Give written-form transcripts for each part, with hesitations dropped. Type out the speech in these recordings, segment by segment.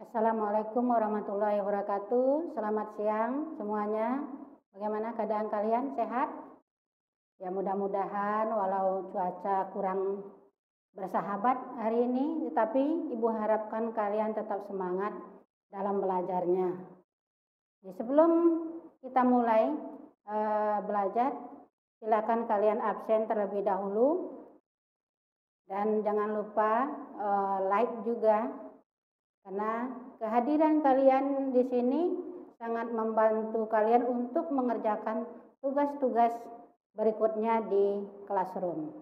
Assalamualaikum warahmatullahi wabarakatuh. Selamat siang semuanya. Bagaimana keadaan kalian? Sehat? Ya, mudah-mudahan walau cuaca kurang bersahabat hari ini, tetapi Ibu harapkan kalian tetap semangat dalam belajarnya. Sebelum kita mulai belajar, silakan kalian absen terlebih dahulu. Dan jangan lupa like juga, karena kehadiran kalian di sini sangat membantu kalian untuk mengerjakan tugas-tugas berikutnya di classroom.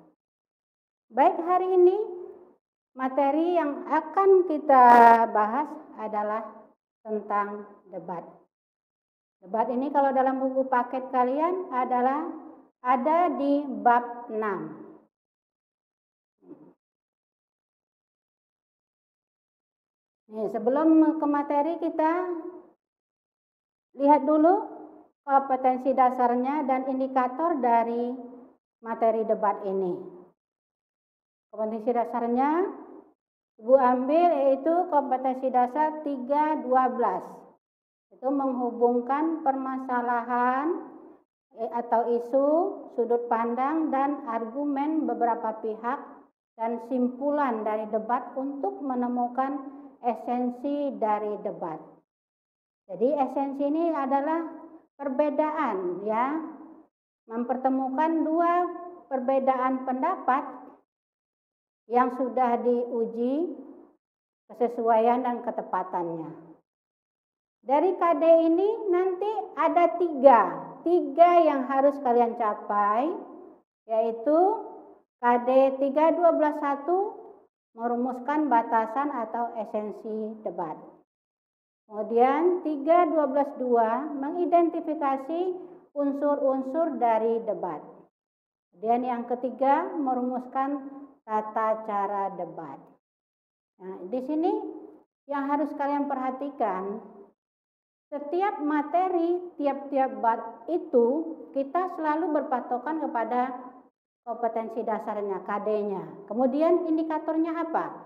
Baik, hari ini materi yang akan kita bahas adalah tentang debat. Debat ini kalau dalam buku paket kalian adalah ada di bab 6. Sebelum ke materi, kita lihat dulu kompetensi dasarnya dan indikator dari materi debat ini. Kompetensi dasarnya Ibu ambil yaitu kompetensi dasar 3.12. Itu menghubungkan permasalahan atau isu, sudut pandang dan argumen beberapa pihak dan simpulan dari debat untuk menemukan esensi dari debat. Jadi esensi ini adalah perbedaan, ya, mempertemukan dua perbedaan pendapat yang sudah diuji kesesuaian dan ketepatannya. Dari KD ini nanti ada tiga yang harus kalian capai, yaitu KD 3.12.1 merumuskan batasan atau esensi debat. Kemudian 3.12.2 mengidentifikasi unsur-unsur dari debat. Kemudian yang ketiga merumuskan tata cara debat. Nah, di sini yang harus kalian perhatikan, setiap materi, tiap-tiap bab itu kita selalu berpatokan kepada kompetensi dasarnya, KD-nya. Kemudian indikatornya apa?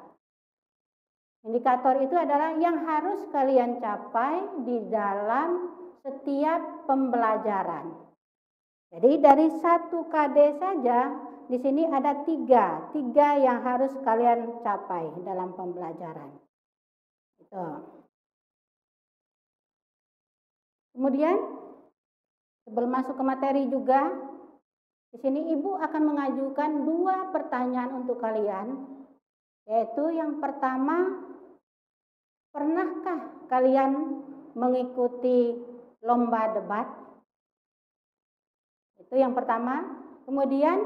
Indikator itu adalah yang harus kalian capai di dalam setiap pembelajaran. Jadi dari satu KD saja, di sini ada tiga yang harus kalian capai dalam pembelajaran. Itu. Kemudian sebelum masuk ke materi juga, di sini Ibu akan mengajukan dua pertanyaan untuk kalian, yaitu yang pertama, pernahkah kalian mengikuti lomba debat? Itu yang pertama. Kemudian,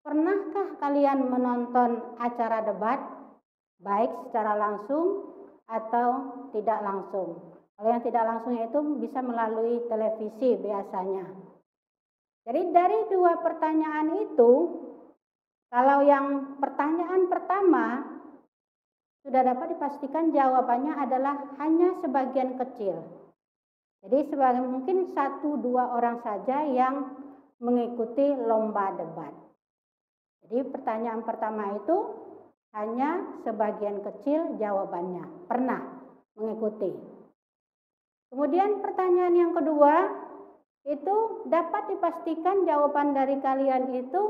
pernahkah kalian menonton acara debat, baik secara langsung atau tidak langsung? Kalau yang tidak langsung itu bisa melalui televisi biasanya. Jadi dari dua pertanyaan itu, kalau yang pertanyaan pertama sudah dapat dipastikan jawabannya adalah hanya sebagian kecil. Jadi mungkin 1-2 orang saja yang mengikuti lomba debat. Jadi pertanyaan pertama itu hanya sebagian kecil jawabannya, pernah mengikuti. Kemudian pertanyaan yang kedua, itu dapat dipastikan jawaban dari kalian itu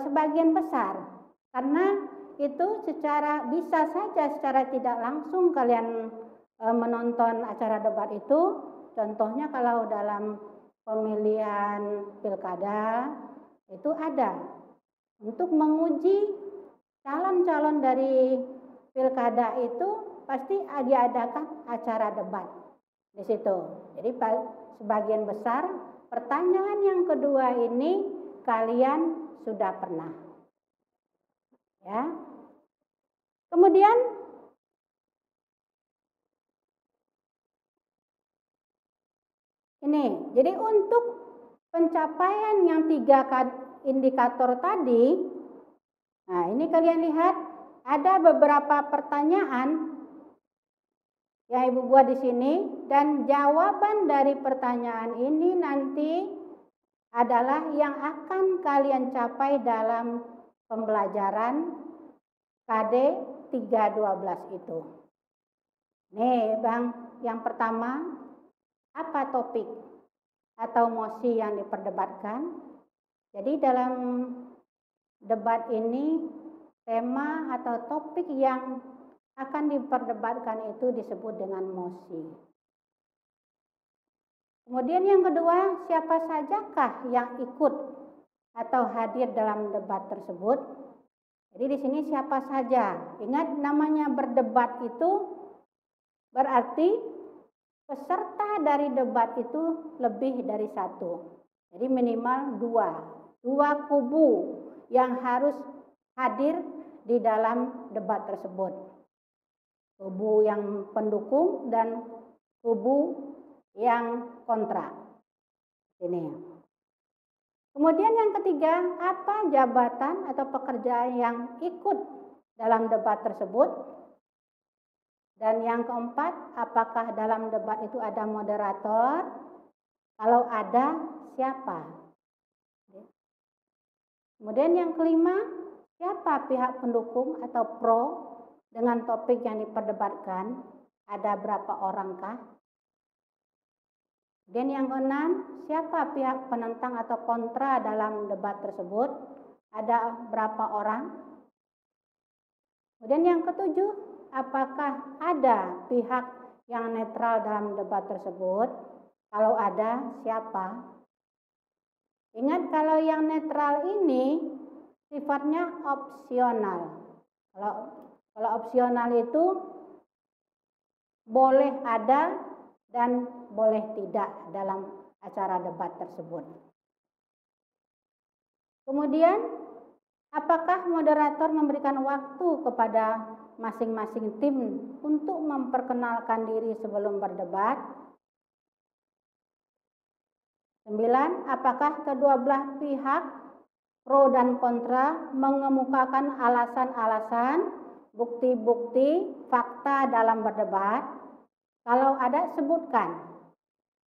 sebagian besar, karena itu bisa saja secara tidak langsung kalian menonton acara debat itu. Contohnya kalau dalam pemilihan pilkada itu ada untuk menguji calon-calon dari pilkada itu pasti diadakan acara debat di situ. Jadi sebagian besar pertanyaan yang kedua ini kalian sudah pernah. Ya. Kemudian ini, jadi untuk pencapaian yang 3 indikator tadi, nah ini kalian lihat ada beberapa pertanyaan yang Ibu buat di sini, dan jawaban dari pertanyaan ini nanti adalah yang akan kalian capai dalam pembelajaran KD 3.12 itu. Nih Bang, yang pertama, apa topik atau mosi yang diperdebatkan? Jadi dalam debat ini, tema atau topik yang akan diperdebatkan itu disebut dengan mosi. Kemudian yang kedua, siapa sajakah yang ikut atau hadir dalam debat tersebut? Jadi di sini siapa saja. Ingat, namanya berdebat itu berarti peserta dari debat itu lebih dari satu. Jadi minimal dua kubu yang harus hadir di dalam debat tersebut. Kubu yang pendukung dan kubu yang kontra. Ini. Kemudian yang ketiga, apa jabatan atau pekerjaan yang ikut dalam debat tersebut? Dan yang keempat, apakah dalam debat itu ada moderator? Kalau ada, siapa? Kemudian yang kelima, siapa pihak pendukung atau pro dengan topik yang diperdebatkan? Ada berapa orangkah? Dan yang keenam, siapa pihak penentang atau kontra dalam debat tersebut? Ada berapa orang? Kemudian yang ketujuh, apakah ada pihak yang netral dalam debat tersebut? Kalau ada, siapa? Ingat, kalau yang netral ini sifatnya opsional. Kalau opsional itu boleh ada dan boleh tidak dalam acara debat tersebut. Kemudian, apakah moderator memberikan waktu kepada masing-masing tim untuk memperkenalkan diri sebelum berdebat? 9. Apakah kedua belah pihak pro dan kontra mengemukakan alasan-alasan, bukti-bukti, fakta dalam berdebat? Kalau ada, sebutkan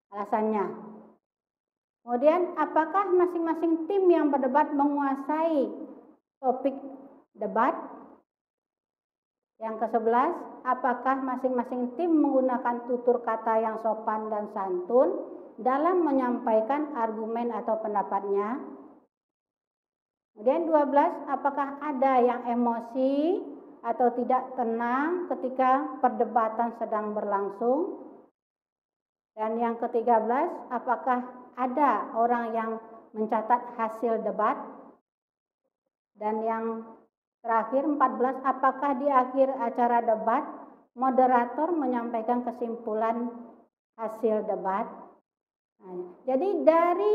alasannya. Kemudian, apakah masing-masing tim yang berdebat menguasai topik debat? Yang ke-11, apakah masing-masing tim menggunakan tutur kata yang sopan dan santun dalam menyampaikan argumen atau pendapatnya? Kemudian 12, apakah ada yang emosi atau tidak tenang ketika perdebatan sedang berlangsung? Dan yang ke-13, apakah ada orang yang mencatat hasil debat? Dan yang terakhir 14, apakah di akhir acara debat moderator menyampaikan kesimpulan hasil debat? Nah, jadi dari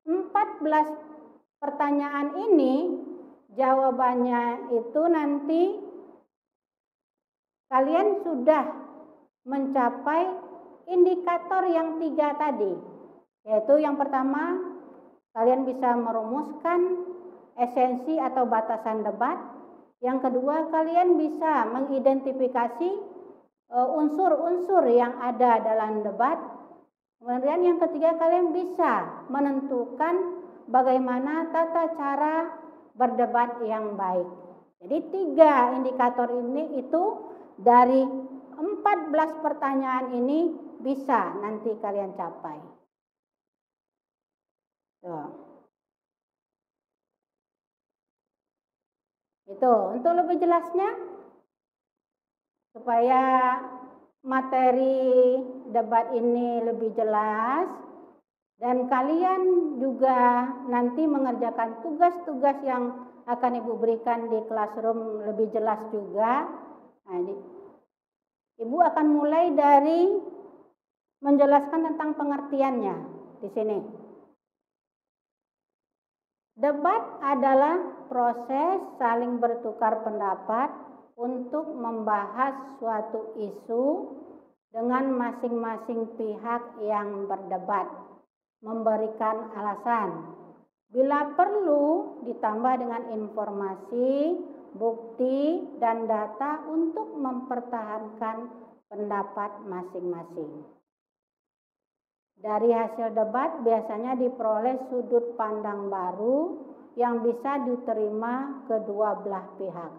14 pertanyaan ini jawabannya itu nanti kalian sudah mencapai indikator yang 3 tadi. Yaitu yang pertama, kalian bisa merumuskan esensi atau batasan debat. Yang kedua, kalian bisa mengidentifikasi unsur-unsur yang ada dalam debat. Kemudian yang ketiga, kalian bisa menentukan bagaimana tata cara berdebat yang baik. Jadi 3 indikator ini itu dari 14 pertanyaan ini bisa nanti kalian capai. Tuh. Itu untuk lebih jelasnya supaya materi debat ini lebih jelas dan kalian juga nanti mengerjakan tugas-tugas yang akan Ibu berikan di classroom lebih jelas juga. Nah, Ibu akan mulai dari menjelaskan tentang pengertiannya di sini. Debat adalah proses saling bertukar pendapat untuk membahas suatu isu dengan masing-masing pihak yang berdebat, memberikan alasan. Bila perlu, ditambah dengan informasi, bukti, dan data untuk mempertahankan pendapat masing-masing. Dari hasil debat biasanya diperoleh sudut pandang baru yang bisa diterima kedua belah pihak.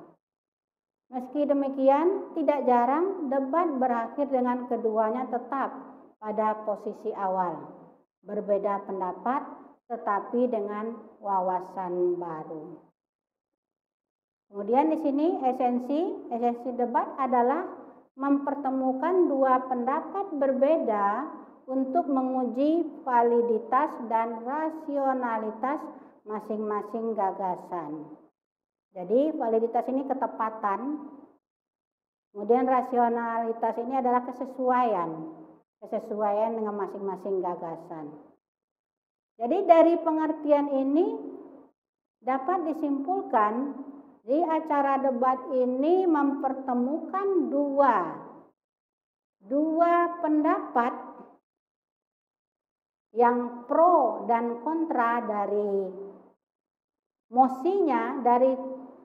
Meski demikian, tidak jarang debat berakhir dengan keduanya tetap pada posisi awal, berbeda pendapat tetapi dengan wawasan baru. Kemudian di sini esensi debat adalah mempertemukan dua pendapat berbeda untuk menguji validitas dan rasionalitas masing-masing gagasan. Jadi validitas ini ketepatan, kemudian rasionalitas ini adalah kesesuaian dengan masing-masing gagasan. Jadi dari pengertian ini dapat disimpulkan di acara debat ini mempertemukan dua pendapat yang pro dan kontra dari mosinya, dari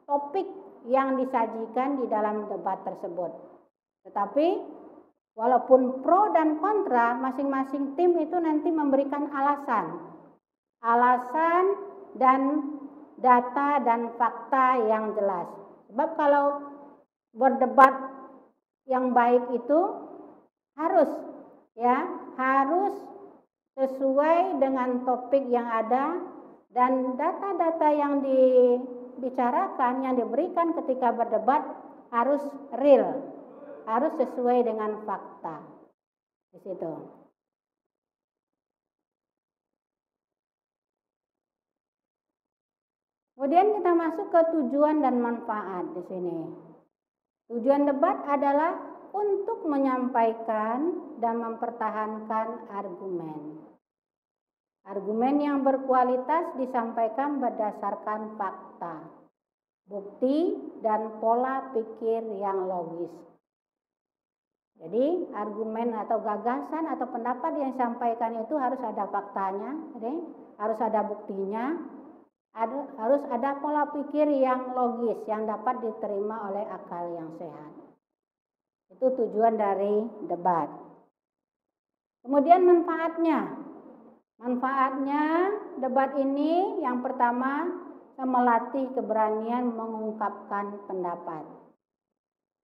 topik yang disajikan di dalam debat tersebut. Tetapi walaupun pro dan kontra, masing-masing tim itu nanti memberikan alasan dan data dan fakta yang jelas. Sebab kalau berdebat yang baik itu harus sesuai dengan topik yang ada dan data-data yang dibicarakan, yang diberikan ketika berdebat harus real, harus sesuai dengan fakta. Di situ. Kemudian kita masuk ke tujuan dan manfaat di sini. Tujuan debat adalah untuk menyampaikan dan mempertahankan argumen. Argumen yang berkualitas disampaikan berdasarkan fakta, bukti, dan pola pikir yang logis. Jadi argumen atau gagasan atau pendapat yang disampaikan itu harus ada faktanya, harus ada buktinya, harus ada pola pikir yang logis yang dapat diterima oleh akal yang sehat. Itu tujuan dari debat. Kemudian manfaatnya. Manfaatnya debat ini yang pertama melatih keberanian mengungkapkan pendapat.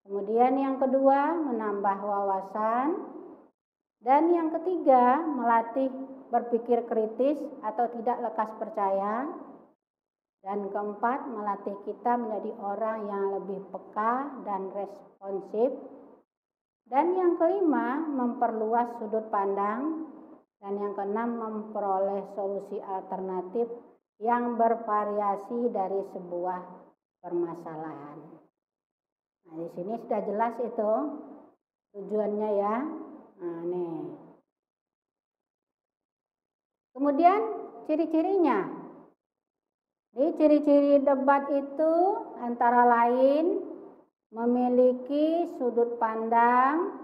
Kemudian yang kedua menambah wawasan. Dan yang ketiga melatih berpikir kritis atau tidak lekas percaya. Dan keempat melatih kita menjadi orang yang lebih peka dan responsif. Dan yang kelima memperluas sudut pandang. Dan yang keenam memperoleh solusi alternatif yang bervariasi dari sebuah permasalahan. Nah, di sini sudah jelas itu tujuannya ya. Nah, nih. Kemudian ciri-cirinya. Jadi ciri-ciri debat itu antara lain memiliki sudut pandang,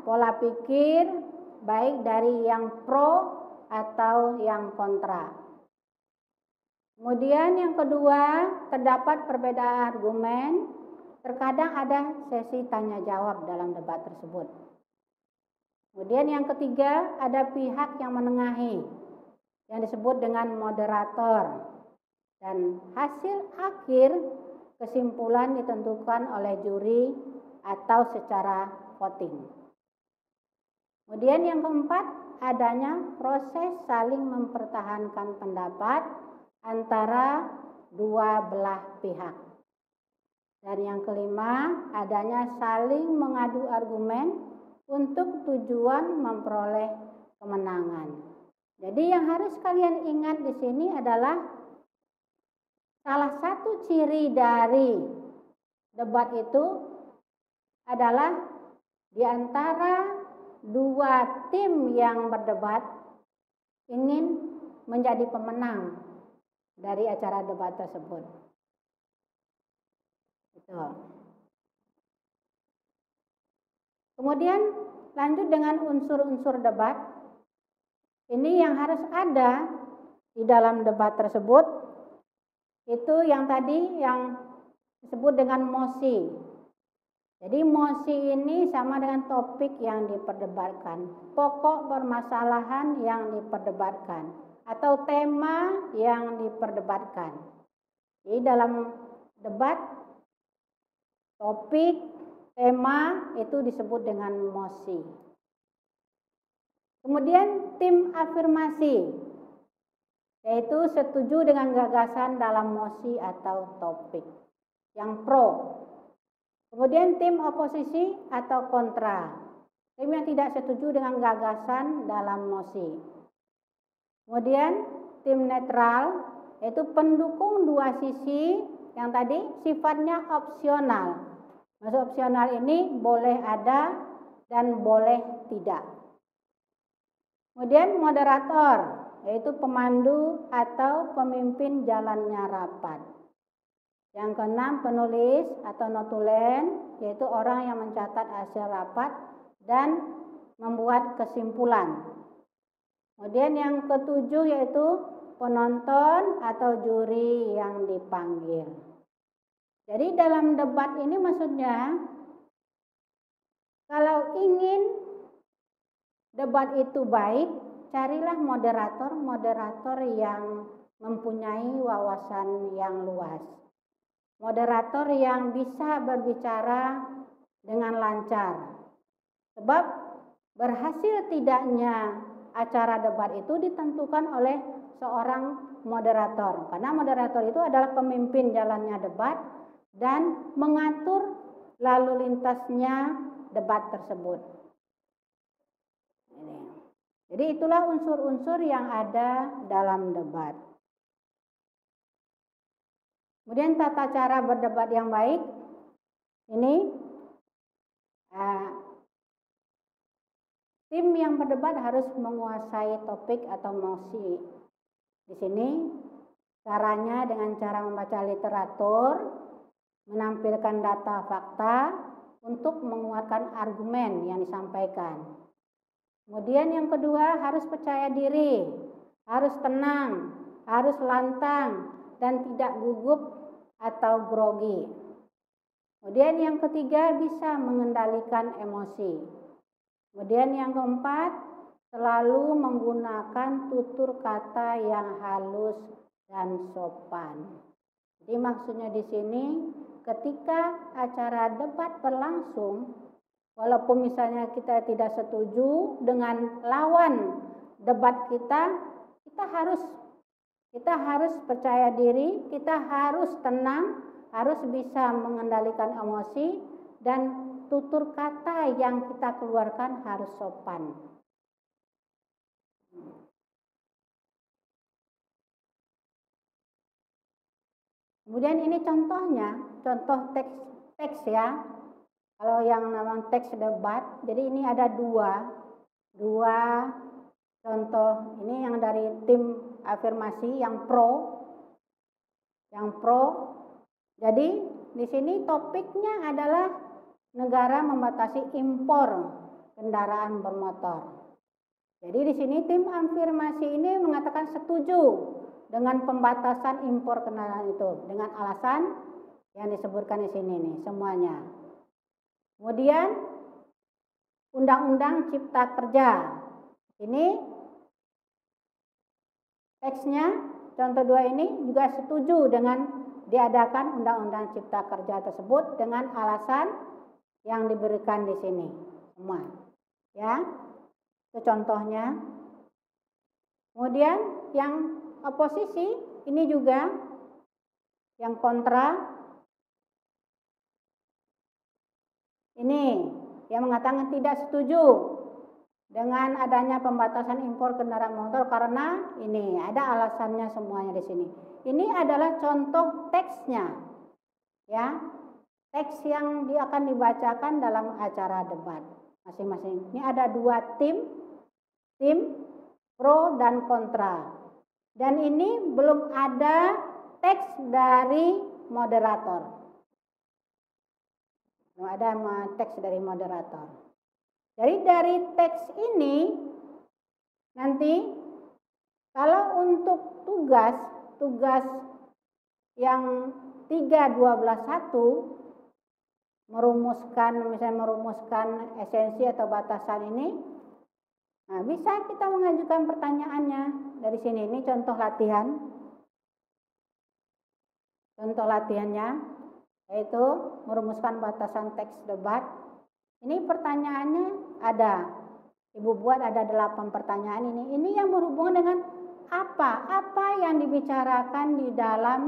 pola pikir baik dari yang pro atau yang kontra. Kemudian yang kedua, terdapat perbedaan argumen. Terkadang ada sesi tanya jawab dalam debat tersebut. Kemudian yang ketiga, ada pihak yang menengahi, yang disebut dengan moderator. Dan hasil akhir kesimpulan ditentukan oleh juri atau secara voting. Kemudian yang keempat, adanya proses saling mempertahankan pendapat antara dua belah pihak. Dan yang kelima, adanya saling mengadu argumen untuk tujuan memperoleh kemenangan. Jadi yang harus kalian ingat di sini adalah salah satu ciri dari debat itu adalah di antara dua tim yang berdebat ingin menjadi pemenang dari acara debat tersebut. Gitu. Kemudian lanjut dengan unsur-unsur debat. Ini yang harus ada di dalam debat tersebut. Itu yang tadi yang disebut dengan mosi. Jadi mosi ini sama dengan topik yang diperdebatkan, pokok permasalahan yang diperdebatkan, atau tema yang diperdebatkan. Jadi dalam debat topik, tema itu disebut dengan mosi. Kemudian tim afirmasi, yaitu setuju dengan gagasan dalam mosi atau topik yang pro. Kemudian tim oposisi atau kontra, tim yang tidak setuju dengan gagasan dalam mosi. Kemudian tim netral, yaitu pendukung dua sisi yang tadi sifatnya opsional. Maksud opsional ini boleh ada dan boleh tidak. Kemudian moderator, yaitu pemandu atau pemimpin jalannya rapat. Yang keenam, penulis atau notulen, yaitu orang yang mencatat hasil rapat dan membuat kesimpulan. Kemudian yang ketujuh yaitu penonton atau juri yang dipanggil. Jadi dalam debat ini maksudnya, kalau ingin debat itu baik, carilah moderator yang mempunyai wawasan yang luas. Moderator yang bisa berbicara dengan lancar. Sebab berhasil tidaknya acara debat itu ditentukan oleh seorang moderator. Karena moderator itu adalah pemimpin jalannya debat dan mengatur lalu lintasnya debat tersebut. Jadi itulah unsur-unsur yang ada dalam debat. Kemudian tata cara berdebat yang baik, ini tim yang berdebat harus menguasai topik atau mosi. Di sini caranya dengan cara membaca literatur, menampilkan data fakta untuk menguatkan argumen yang disampaikan. Kemudian yang kedua harus percaya diri, harus tenang, harus lantang dan tidak gugup atau grogi. Kemudian yang ketiga bisa mengendalikan emosi. Kemudian yang keempat selalu menggunakan tutur kata yang halus dan sopan. Jadi maksudnya di sini ketika acara debat berlangsung, walaupun misalnya kita tidak setuju dengan lawan debat kita harus percaya diri, kita harus tenang, harus bisa mengendalikan emosi, dan tutur kata yang kita keluarkan harus sopan. Kemudian ini contohnya, contoh teks ya. Kalau yang namanya teks debat, jadi ini ada dua contoh. Ini yang dari tim afirmasi yang pro. Jadi di sini topiknya adalah negara membatasi impor kendaraan bermotor. Jadi di sini tim afirmasi ini mengatakan setuju dengan pembatasan impor kendaraan itu dengan alasan yang disebutkan di sini nih semuanya. Kemudian Undang-Undang Cipta Kerja. Ini teksnya contoh 2 ini juga setuju dengan diadakan Undang-Undang Cipta Kerja tersebut dengan alasan yang diberikan di sini semua. Ya. Itu contohnya. Kemudian yang oposisi ini juga yang kontra. Ini yang mengatakan tidak setuju dengan adanya pembatasan impor kendaraan motor karena ini ada alasannya semuanya di sini. Ini adalah contoh teksnya, ya, teks yang akan dibacakan dalam acara debat masing-masing. Ini ada 2 tim pro dan kontra. Dan ini belum ada teks dari moderator. Ada teks dari moderator. Jadi dari teks ini nanti kalau untuk tugas yang 3.12.1 merumuskan esensi atau batasan ini, nah bisa kita mengajukan pertanyaannya dari sini. Ini contoh latihan. Contoh latihannya. yaitu merumuskan batasan teks debat. Ini pertanyaannya ada, Ibu buat ada 8 pertanyaan ini. Ini yang berhubungan dengan apa yang dibicarakan di dalam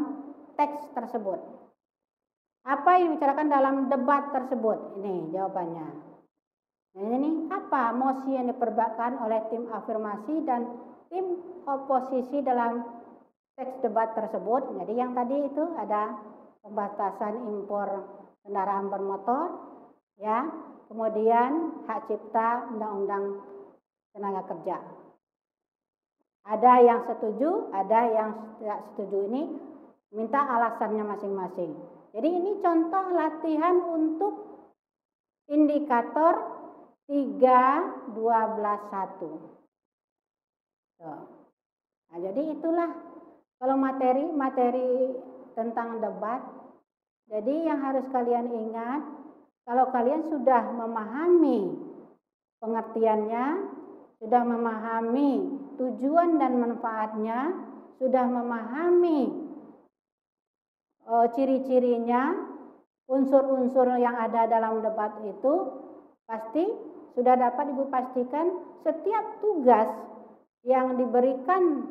teks tersebut. Apa yang dibicarakan dalam debat tersebut? Ini jawabannya. Ini apa mosi yang diperdebatkan oleh tim afirmasi dan tim oposisi dalam teks debat tersebut. Jadi yang tadi itu ada pembatasan impor kendaraan bermotor, ya, kemudian hak cipta, undang-undang tenaga kerja. Ada yang setuju, ada yang tidak setuju. Ini minta alasannya masing-masing. Jadi ini contoh latihan untuk indikator 3, 12, 1. Nah, jadi itulah kalau materi tentang debat. Jadi yang harus kalian ingat, kalau kalian sudah memahami pengertiannya, sudah memahami tujuan dan manfaatnya, sudah memahami ciri-cirinya, unsur-unsur yang ada dalam debat itu, pasti sudah dapat Ibu pastikan setiap tugas yang diberikan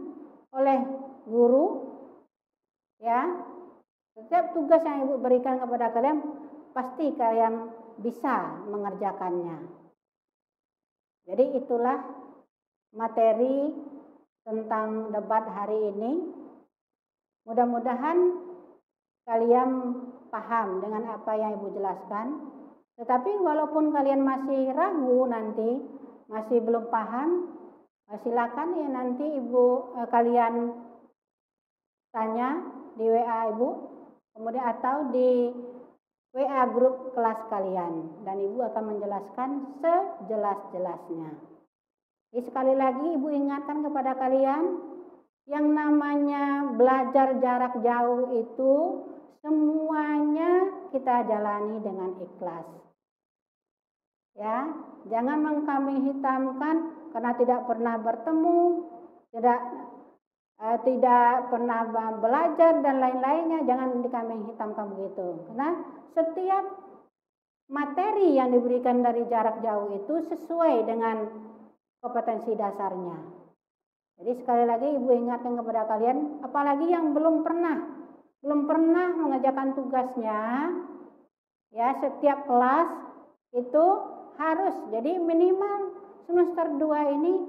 oleh guru, ya, setiap tugas yang Ibu berikan kepada kalian, pasti kalian bisa mengerjakannya. Jadi itulah materi tentang debat hari ini. Mudah-mudahan kalian paham dengan apa yang Ibu jelaskan. Tetapi walaupun kalian masih ragu nanti, masih belum paham, silakan ya nanti kalian tanya di WA Ibu, kemudian atau di WA grup kelas kalian, dan Ibu akan menjelaskan sejelas-jelasnya. Jadi sekali lagi Ibu ingatkan kepada kalian, yang namanya belajar jarak jauh itu semuanya kita jalani dengan ikhlas. Ya, jangan mengkambing hitamkan karena tidak pernah bertemu, tidak pernah belajar dan lain-lainnya. Jangan dikambing hitamkan begitu. Karena setiap materi yang diberikan dari jarak jauh itu sesuai dengan kompetensi dasarnya. Jadi sekali lagi Ibu ingatkan kepada kalian, apalagi yang belum pernah mengerjakan tugasnya, ya, setiap kelas itu harus, jadi minimal semester 2 ini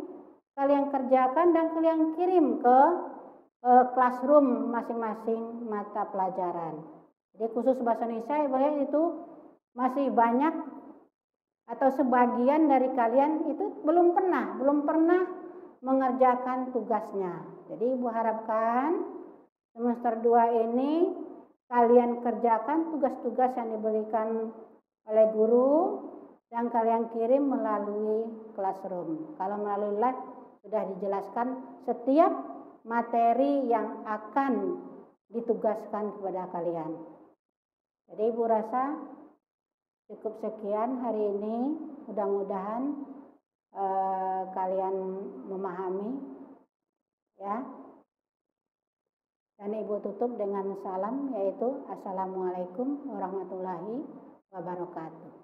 kalian kerjakan dan kalian kirim ke classroom masing-masing mata pelajaran. Jadi khusus bahasa Indonesia itu masih banyak atau sebagian dari kalian itu belum pernah mengerjakan tugasnya. Jadi Ibu harapkan semester 2 ini kalian kerjakan tugas-tugas yang diberikan oleh guru dan kalian kirim melalui classroom. Kalau melalui live sudah dijelaskan setiap materi yang akan ditugaskan kepada kalian. Jadi Ibu rasa cukup sekian hari ini. Mudah-mudahan kalian memahami, ya. Dan Ibu tutup dengan salam, yaitu Assalamualaikum warahmatullahi wabarakatuh.